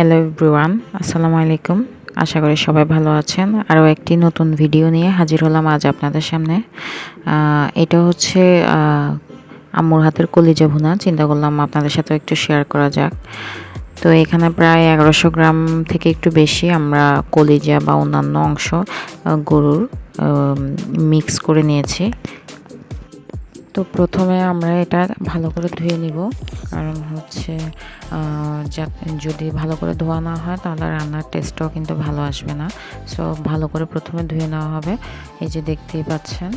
Hello everyone, আসসালামু আলাইকুম। আশা করি সবাই ভালো আছেন। আরও একটি নতুন ভিডিও নিয়ে হাজির হলাম আজ আপনাদের সামনে। এটা হচ্ছে আম্মুর হাতের কলিজা ভুনা। চিন্তা করলাম আপনাদের সাথেও একটু শেয়ার করা যাক। তো এখানে প্রায় 1100 গ্রাম থেকে একটু বেশি আমরা কলিজা বা অন্যান্য অংশ গরুর মিক্স করে নিয়েছি। তো প্রথমে আমরা এটা ভালো করে ধুয়ে নিব, কারণ হচ্ছে যদি ভালো করে ধোয়া না হয় তাহলে রান্নার টেস্টটাও কিন্তু ভালো আসবে না। সো ভালো করে প্রথমে ধুয়ে নেওয়া হবে। এই যে দেখতেই পাচ্ছেন।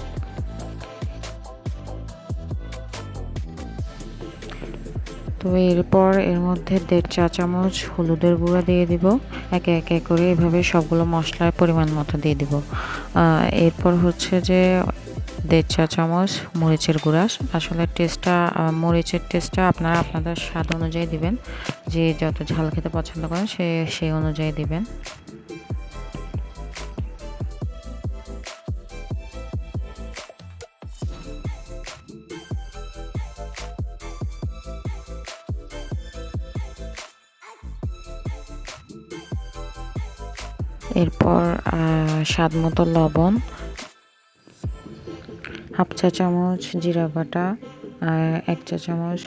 তো এরপর এর মধ্যে 1.5 চা চামচ হলুদের গুঁড়া দিয়ে দিব। একে একে করে এভাবে সবগুলো মশলার পরিমাণ মতো দিয়ে দিব। এরপর হচ্ছে যে 1.5 চা চামচ মরিচের গুঁড়া। আসলে মরিচের টেস্টটা আপনারা আপনাদের স্বাদ অনুযায়ী দিবেন, যে যত ঝাল খেতে পছন্দ করেন সেই অনুযায়ী দিবেন। এরপর স্বাদ মতো লবণ, 1/2 চা চামচ জিরা বাটা, 1 চা চামচ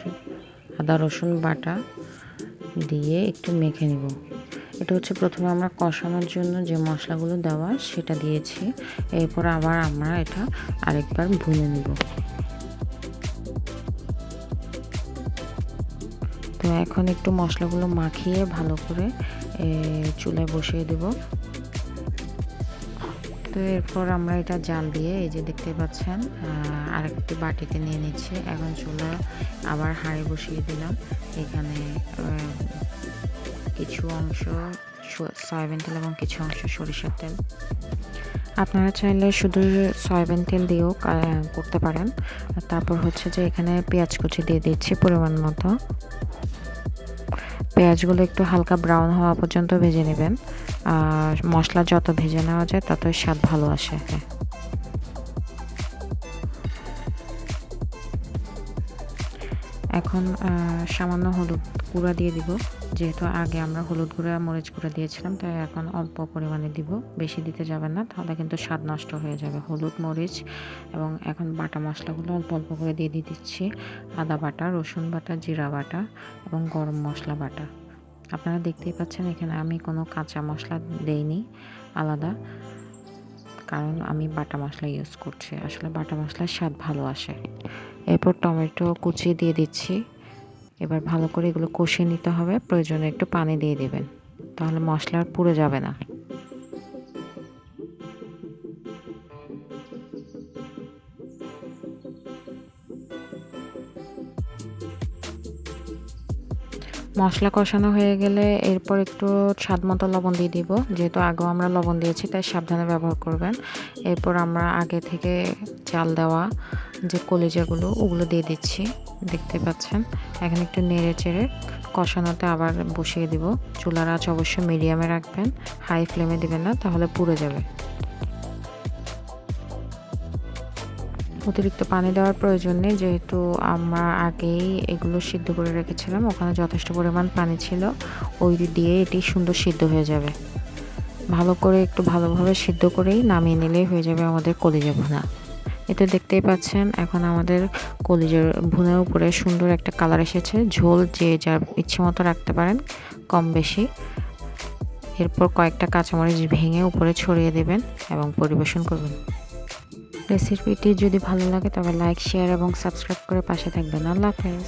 আদা রসুন বাটা দিয়ে একটু মেখে নিব। এটা হচ্ছে প্রথমে আমরা কষানোর জন্য যে মশলাগুলো দেওয়া সেটা দিয়েছি। এরপর আবার আমরা এটা আরেকবার ভুনে নিব। তো এখন একটু মশলাগুলো মাখিয়ে ভালো করে চুলায় বসিয়ে দেব। তো এরপর আমরা এটা জাল দিয়ে, এই যে দেখতে পাচ্ছেন, আরেকটি বাটিতে নিয়ে নিচ্ছি। এখন চুলা আবার হাঁড়ি বসিয়ে দিলাম। এখানে কিছু অংশ সয়াবিন তেল এবং কিছু অংশ সরিষার তেল। আপনারা চাইলে শুধু সয়াবিন তেল দিয়েও করতে পারেন। তারপর হচ্ছে যে এখানে পেঁয়াজ কুচি দিয়ে দিচ্ছি পরিমাণ মতো। পেঁয়াজগুলো একটু হালকা ব্রাউন হওয়া পর্যন্ত ভেজে নেবেন। আর মশলা যত ভেজে নেওয়া যায় ততই স্বাদ ভালো আসে। এখন সামান্য হলুদ গুঁড়া দিয়ে দিব। যেহেতু আগে আমরা হলুদ গুঁড়া মরিচ গুঁড়া দিয়েছিলাম, তাই এখন অল্প পরিমাণে দিব, বেশি দিতে যাবেন না, তাহলে কিন্তু স্বাদ নষ্ট হয়ে যাবে। হলুদ মরিচ এবং এখন বাটা মশলাগুলো অল্প অল্প করে দিয়ে দিচ্ছি। আদা বাটা, রসুন বাটা, জিরা বাটা এবং গরম মশলা বাটা। আপনারা দেখতেই পাচ্ছেন এখানে আমি কোনো কাঁচা মশলা দেইনি আলাদা, কারণ আমি বাটা মশলা ইউজ করছি। আসলে বাটা মশলার স্বাদ ভালো আসে। এরপর টমেটো কুচি দিয়ে দিচ্ছি। এবার ভালো করে এগুলো কষিয়ে নিতে হবে। প্রয়োজনে একটু পানি দিয়ে দিবেন, তাহলে মশলা আর পুড়ে যাবে না। মশলা কষানো হয়ে গেলে এরপর একটু স্বাদ মতো লবণ দিয়ে দিব। যেহেতু আগেও আমরা লবণ দিয়েছি, তাই সাবধানে ব্যবহার করবেন। এরপর আমরা আগে থেকে চাল দেওয়া যে কলিজাগুলো ওগুলো দিয়ে দিচ্ছি, দেখতে পাচ্ছেন। এখন একটু নেড়ে চেড়ে কষানোতে আবার বসিয়ে দিব। চুলার আঁচ অবশ্যই মিডিয়ামে রাখবেন, হাই ফ্লেমে দিবেন না, তাহলে পুড়ে যাবে। অতিরিক্ত পানি দেওয়ার প্রয়োজন নেই, যেহেতু আমরা আগেই এগুলো সিদ্ধ করে রেখেছিলাম, ওখানে যথেষ্ট পরিমাণ পানি ছিল। ওই দিয়ে এটি সুন্দর সিদ্ধ হয়ে যাবে। একটু ভালোভাবে সিদ্ধ করেই নামিয়ে নিলেই হয়ে যাবে আমাদের কলিজা ভুনা। এটা দেখতেই পাচ্ছেন, এখন আমাদের কলিজার ভুনার উপরে সুন্দর একটা কালার এসেছে। ঝোল যে যার ইচ্ছে মতো রাখতে পারেন, কম বেশি। এরপর কয়েকটা কাঁচামরিচ ভেঙে উপরে ছড়িয়ে দেবেন এবং পরিবেশন করবেন। রেসিপিটি যদি ভালো লাগে তবে লাইক, শেয়ার এবং সাবস্ক্রাইব করে পাশে থাকবেন। আল্লাহ হাফেজ।